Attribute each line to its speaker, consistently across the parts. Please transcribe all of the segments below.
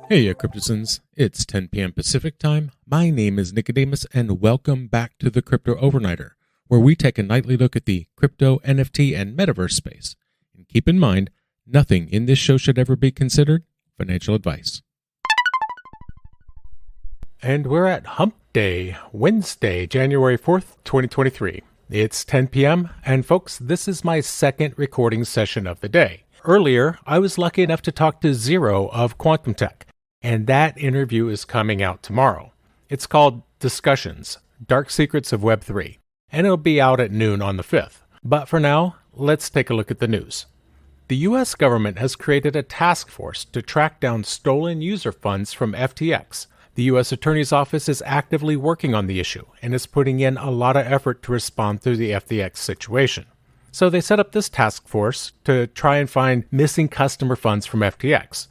Speaker 1: Heya Cryptozens, it's 10 p.m. Pacific time. My name is Nikodemus, and welcome back to the Crypto Overnighter, where we take a nightly look at the crypto, NFT, and metaverse space. And keep in mind, nothing in this show should ever be considered financial advice. And we're at Hump Day, Wednesday, January 4th, 2023. It's 10 p.m., and folks, this is my second recording session of the day. Earlier, I was lucky enough to talk to Zero of Quantum Tech, and that interview is coming out tomorrow. It's called Discussions, Dark Secrets of Web3, and it'll be out at noon on the 5th. But for now, let's take a look at the news. The U.S. government has created a task force to track down stolen user funds from FTX. The U.S. Attorney's Office is actively working on the issue and is putting in a lot of effort to respond to the FTX situation. So they set up this task force to try and find missing customer funds from FTX.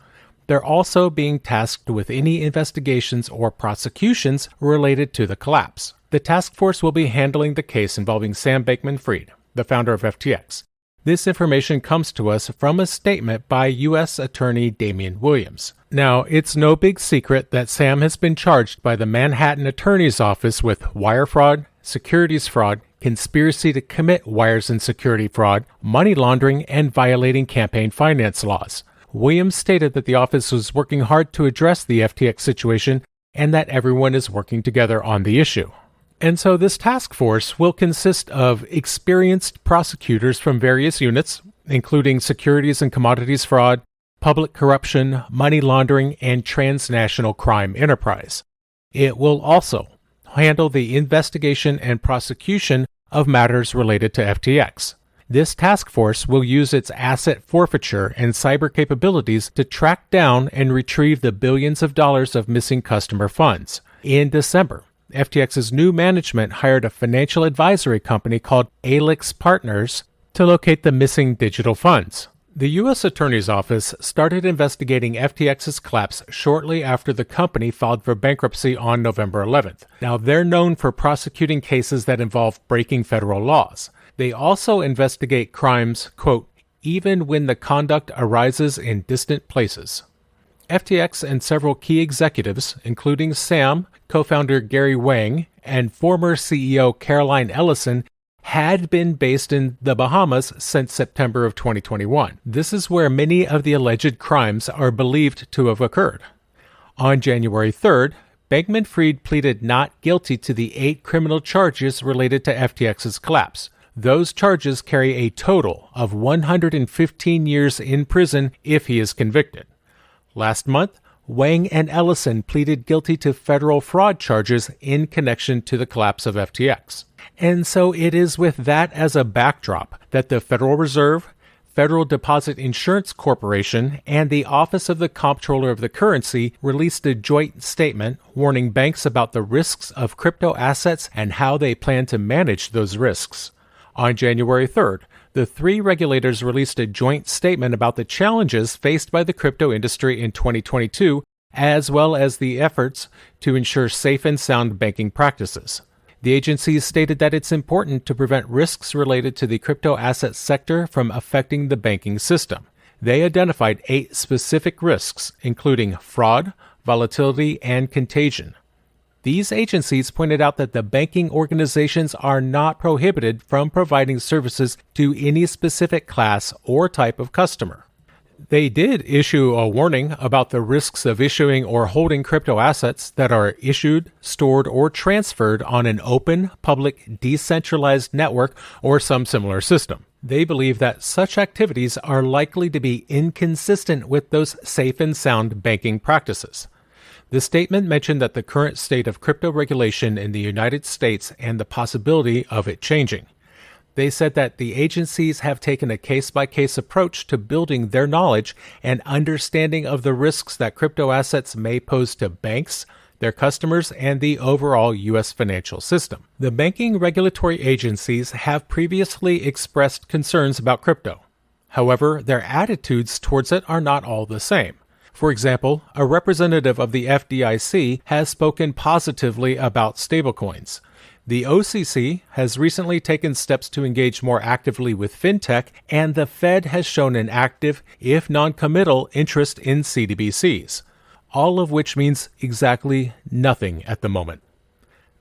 Speaker 1: They're also being tasked with any investigations or prosecutions related to the collapse. The task force will be handling the case involving Sam Bankman-Fried, the founder of FTX. This information comes to us from a statement by U.S. Attorney Damian Williams. Now, it's no big secret that Sam has been charged by the Manhattan Attorney's Office with wire fraud, securities fraud, conspiracy to commit wires and security fraud, money laundering, and violating campaign finance laws. Williams stated that the office was working hard to address the FTX situation and that everyone is working together on the issue. And so this task force will consist of experienced prosecutors from various units, including securities and commodities fraud, public corruption, money laundering, and transnational crime enterprise. It will also handle the investigation and prosecution of matters related to FTX. This task force will use its asset forfeiture and cyber capabilities to track down and retrieve the billions of dollars of missing customer funds. In December, FTX's new management hired a financial advisory company called Alix Partners to locate the missing digital funds. The U.S. Attorney's Office started investigating FTX's collapse shortly after the company filed for bankruptcy on November 11th. Now, they're known for prosecuting cases that involve breaking federal laws. They also investigate crimes, quote, even when the conduct arises in distant places. FTX and several key executives, including Sam, co-founder Gary Wang, and former CEO Caroline Ellison, had been based in the Bahamas since September of 2021. This is where many of the alleged crimes are believed to have occurred. On January 3rd, Bankman-Fried pleaded not guilty to the 8 criminal charges related to FTX's collapse. Those charges carry a total of 115 years in prison if he is convicted. Last month, Wang and Ellison pleaded guilty to federal fraud charges in connection to the collapse of FTX. And so it is with that as a backdrop that the Federal Reserve, Federal Deposit Insurance Corporation, and the Office of the Comptroller of the Currency released a joint statement warning banks about the risks of crypto assets and how they plan to manage those risks. On January 3rd, the 3 regulators released a joint statement about the challenges faced by the crypto industry in 2022, as well as the efforts to ensure safe and sound banking practices. The agencies stated that it's important to prevent risks related to the crypto asset sector from affecting the banking system. They identified 8 specific risks, including fraud, volatility, and contagion. These agencies pointed out that the banking organizations are not prohibited from providing services to any specific class or type of customer. They did issue a warning about the risks of issuing or holding crypto assets that are issued, stored, or transferred on an open, public, decentralized network or some similar system. They believe that such activities are likely to be inconsistent with those safe and sound banking practices. The statement mentioned that the current state of crypto regulation in the United States and the possibility of it changing. They said that the agencies have taken a case-by-case approach to building their knowledge and understanding of the risks that crypto assets may pose to banks, their customers, and the overall U.S. financial system. The banking regulatory agencies have previously expressed concerns about crypto. However, their attitudes towards it are not all the same. For example, a representative of the FDIC has spoken positively about stablecoins. The OCC has recently taken steps to engage more actively with fintech, and the Fed has shown an active, if non-committal, interest in CBDCs. all of which means exactly nothing at the moment.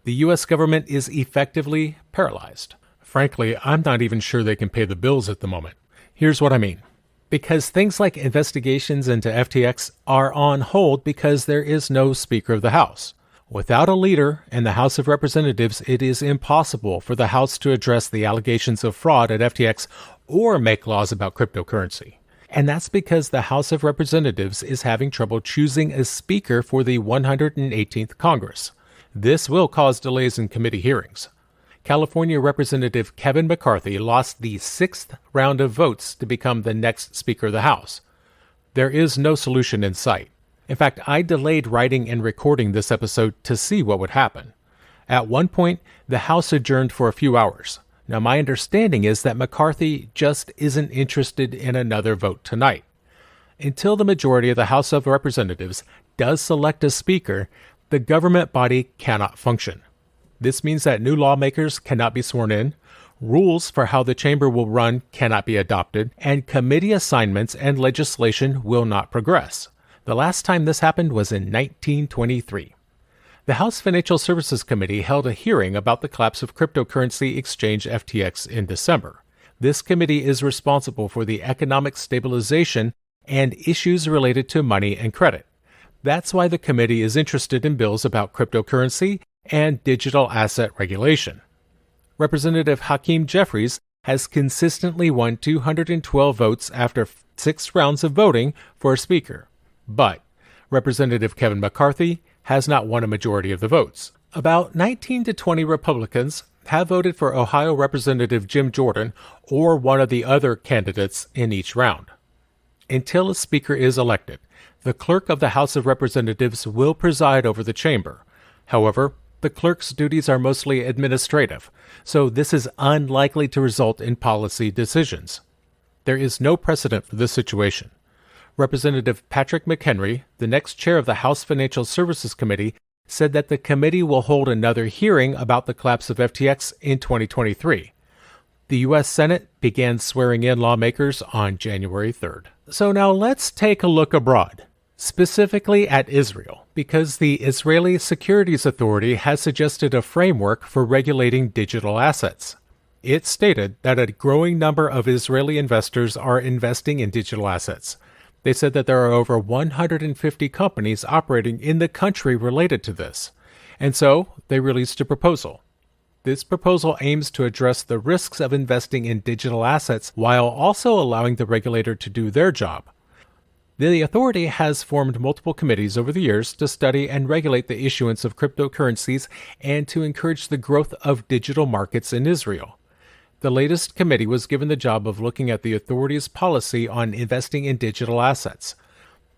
Speaker 1: The U.S. government is effectively paralyzed. Frankly, I'm not even sure they can pay the bills at the moment. Here's what I mean. Because things like investigations into FTX are on hold because there is no Speaker of the House. Without a leader in the House of Representatives, it is impossible for the House to address the allegations of fraud at FTX or make laws about cryptocurrency. And that's because the House of Representatives is having trouble choosing a Speaker for the 118th Congress. This will cause delays in committee hearings. California Representative Kevin McCarthy lost the 6th round of votes to become the next Speaker of the House. There is no solution in sight. In fact, I delayed writing and recording this episode to see what would happen. At one point, the House adjourned for a few hours. Now, my understanding is that McCarthy just isn't interested in another vote tonight. Until the majority of the House of Representatives does select a Speaker, the government body cannot function. This means that new lawmakers cannot be sworn in, rules for how the chamber will run cannot be adopted, and committee assignments and legislation will not progress. The last time this happened was in 1923. The House Financial Services Committee held a hearing about the collapse of cryptocurrency exchange FTX in December. This committee is responsible for the economic stabilization and issues related to money and credit. That's why the committee is interested in bills about cryptocurrency and digital asset regulation. Representative Hakeem Jeffries has consistently won 212 votes after 6 rounds of voting for a speaker. But Representative Kevin McCarthy has not won a majority of the votes. About 19 to 20 Republicans have voted for Ohio Representative Jim Jordan or one of the other candidates in each round. Until a speaker is elected, the clerk of the House of Representatives will preside over the chamber. However, the clerk's duties are mostly administrative, so this is unlikely to result in policy decisions. There is no precedent for this situation. Representative Patrick McHenry, the next chair of the House Financial Services Committee, said that the committee will hold another hearing about the collapse of FTX in 2023. The U.S. Senate began swearing in lawmakers on January 3rd. So now let's take a look abroad, specifically at Israel, because the Israeli Securities Authority has suggested a framework for regulating digital assets. It stated that a growing number of Israeli investors are investing in digital assets. They said that there are over 150 companies operating in the country related to this. And so they released a proposal. This proposal aims to address the risks of investing in digital assets while also allowing the regulator to do their job. The authority has formed multiple committees over the years to study and regulate the issuance of cryptocurrencies and to encourage the growth of digital markets in Israel. The latest committee was given the job of looking at the authority's policy on investing in digital assets.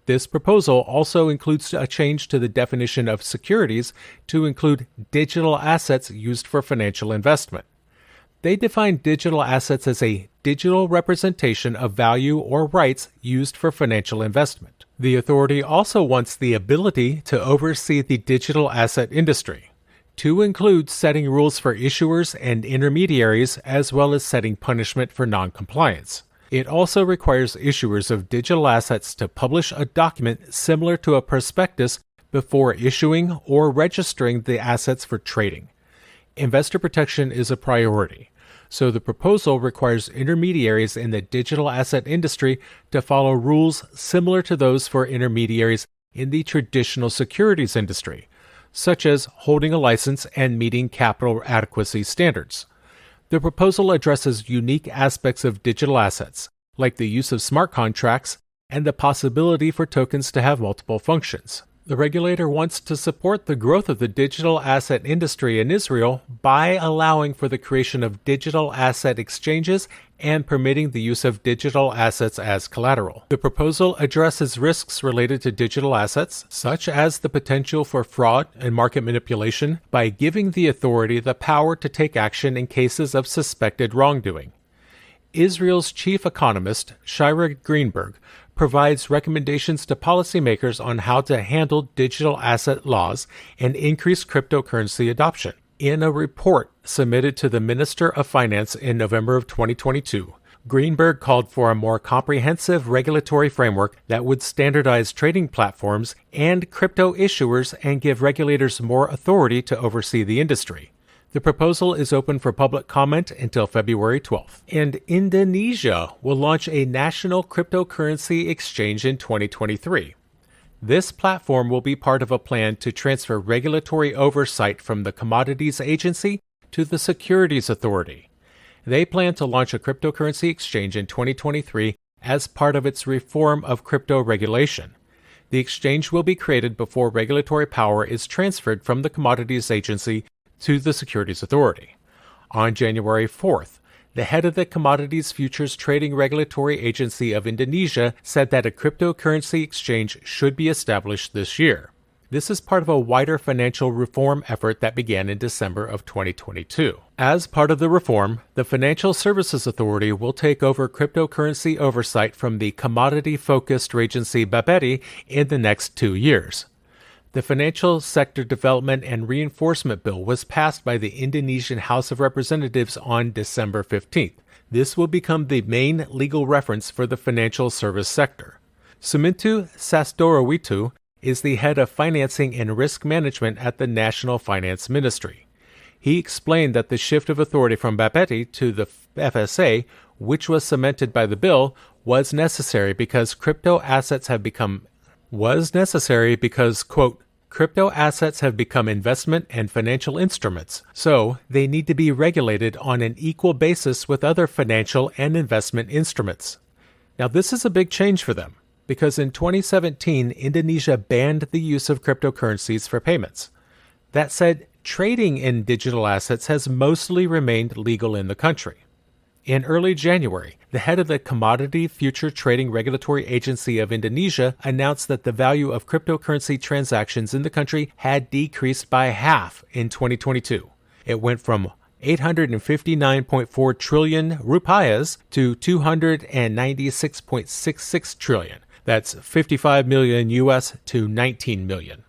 Speaker 1: This proposal also includes a change to the definition of securities to include digital assets used for financial investment. They define digital assets as a digital representation of value or rights used for financial investment. The authority also wants the ability to oversee the digital asset industry, to include setting rules for issuers and intermediaries, as well as setting punishment for non-compliance. It also requires issuers of digital assets to publish a document similar to a prospectus before issuing or registering the assets for trading. Investor protection is a priority, so the proposal requires intermediaries in the digital asset industry to follow rules similar to those for intermediaries in the traditional securities industry, such as holding a license and meeting capital adequacy standards. The proposal addresses unique aspects of digital assets, like the use of smart contracts and the possibility for tokens to have multiple functions. The regulator wants to support the growth of the digital asset industry in Israel by allowing for the creation of digital asset exchanges and permitting the use of digital assets as collateral. The proposal addresses risks related to digital assets, such as the potential for fraud and market manipulation, by giving the authority the power to take action in cases of suspected wrongdoing. Israel's chief economist, Shira Greenberg, provides recommendations to policymakers on how to handle digital asset laws and increase cryptocurrency adoption. In a report submitted to the Minister of Finance in November of 2022, Greenberg called for a more comprehensive regulatory framework that would standardize trading platforms and crypto issuers and give regulators more authority to oversee the industry. The proposal is open for public comment until February 12th. And Indonesia will launch a national cryptocurrency exchange in 2023. This platform will be part of a plan to transfer regulatory oversight from the Commodities Agency to the Securities Authority. They plan to launch a cryptocurrency exchange in 2023 as part of its reform of crypto regulation. The exchange will be created before regulatory power is transferred from the Commodities Agency to the Securities Authority. On January 4th, the head of the Commodities Futures Trading Regulatory Agency of Indonesia said that a cryptocurrency exchange should be established this year. This is part of a wider financial reform effort that began in December of 2022. As part of the reform, the Financial Services Authority will take over cryptocurrency oversight from the commodity-focused agency BAPETI in the next 2 years. The Financial Sector Development and Reinforcement Bill was passed by the Indonesian House of Representatives on December 15th. This will become the main legal reference for the financial service sector. Sumintu Sastrowitu is the head of financing and risk management at the National Finance Ministry. He explained that the shift of authority from BAPETI to the FSA, which was cemented by the bill, was necessary because crypto assets have become quote, crypto assets have become investment and financial instruments, so they need to be regulated on an equal basis with other financial and investment instruments. Now, this is a big change for them, because in 2017, Indonesia banned the use of cryptocurrencies for payments. That said, trading in digital assets has mostly remained legal in the country. In early January, the head of the Commodity Future Trading Regulatory Agency of Indonesia announced that the value of cryptocurrency transactions in the country had decreased by half in 2022. It went from 859.4 trillion rupiahs to 296.66 trillion. That's 55 million US to 19 million.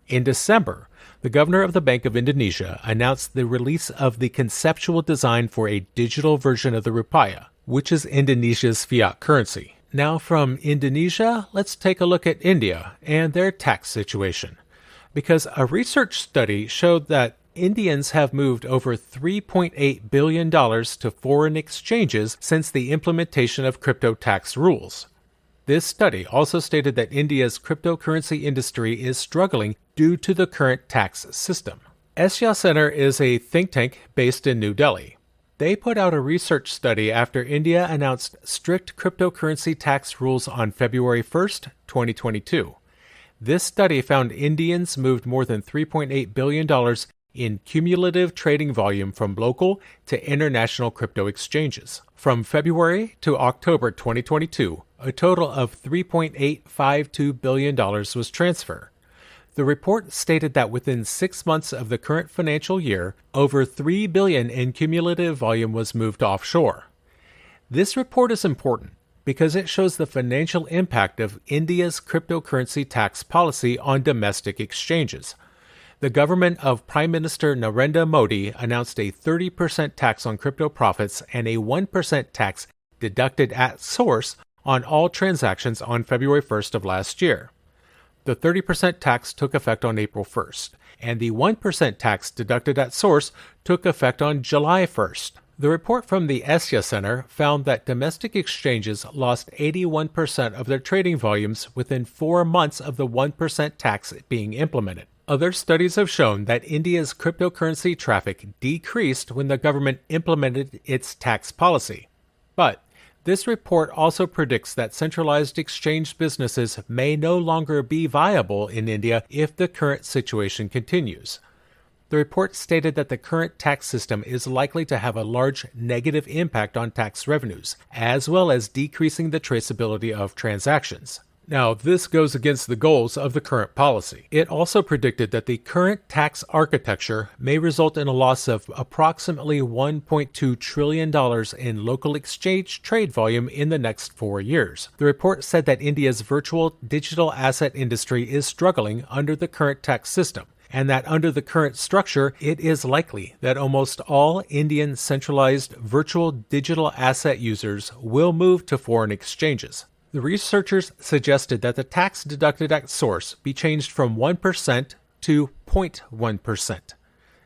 Speaker 1: In December, the governor of the Bank of Indonesia announced the release of the conceptual design for a digital version of the rupiah, which is Indonesia's fiat currency. Now from Indonesia, let's take a look at India and their tax situation. Because a research study showed that Indians have moved over $3.8 billion to foreign exchanges since the implementation of crypto tax rules. This study also stated that India's cryptocurrency industry is struggling due to the current tax system. Heya Center is a think tank based in New Delhi. They put out a research study after India announced strict cryptocurrency tax rules on February 1st, 2022. This study found Indians moved more than $3.8 billion in cumulative trading volume from local to international crypto exchanges. From February to October 2022, a total of $3.852 billion was transferred. The report stated that within 6 months of the current financial year, over $3 billion in cumulative volume was moved offshore. This report is important because it shows the financial impact of India's cryptocurrency tax policy on domestic exchanges. The government of Prime Minister Narendra Modi announced a 30% tax on crypto profits and a 1% tax deducted at source on all transactions on February 1st of last year. The 30% tax took effect on April 1st, and the 1% tax deducted at source took effect on July 1st. The report from the Heya Center found that domestic exchanges lost 81% of their trading volumes within 4 months of the 1% tax being implemented. Other studies have shown that India's cryptocurrency traffic decreased when the government implemented its tax policy. But this report also predicts that centralized exchange businesses may no longer be viable in India if the current situation continues. The report stated that the current tax system is likely to have a large negative impact on tax revenues, as well as decreasing the traceability of transactions. Now, this goes against the goals of the current policy. It also predicted that the current tax architecture may result in a loss of approximately $1.2 trillion in local exchange trade volume in the next 4 years. The report said that India's virtual digital asset industry is struggling under the current tax system. and that under the current structure, it is likely that almost all Indian centralized virtual digital asset users will move to foreign exchanges. The researchers suggested that the tax deducted at source be changed from 1% to 0.1%.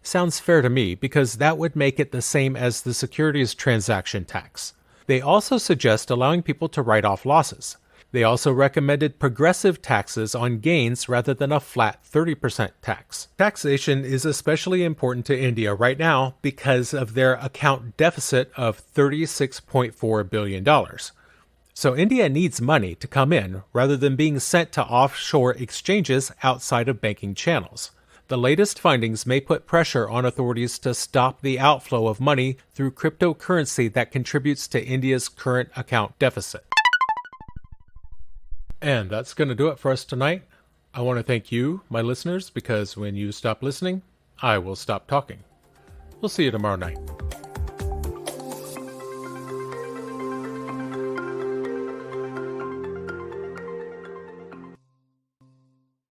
Speaker 1: Sounds fair to me because that would make it the same as the securities transaction tax. They also suggest allowing people to write off losses. They also recommended progressive taxes on gains rather than a flat 30% tax. Taxation is especially important to India right now because of their account deficit of $36.4 billion. So India needs money to come in rather than being sent to offshore exchanges outside of banking channels. The latest findings may put pressure on authorities to stop the outflow of money through cryptocurrency that contributes to India's current account deficit. And that's going to do it for us tonight. I want to thank you, my listeners, because when you stop listening, I will stop talking. We'll see you tomorrow night.